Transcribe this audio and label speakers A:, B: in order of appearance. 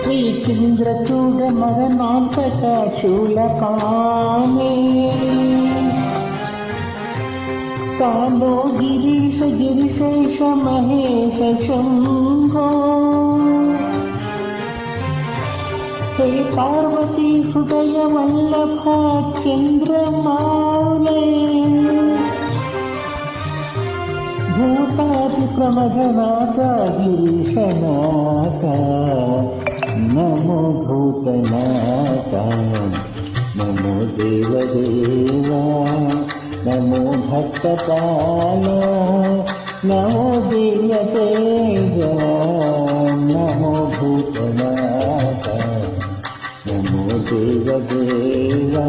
A: శ్రీచంద్రచూడ మరణాంతక శూలపాణే స్థానో గిరీశ గిరిశేష మహేశ శంభో హే పార్వతీ హృదయ వల్లభ చంద్రమౌళే భూతాది ప్రమథనాథ గిరీశనాథ నమో భూతనాథ నమో దేవదేవా నమో భక్తపాల నమో దివ్యతేజ నమో భూతనాథ నమో దేవదేవా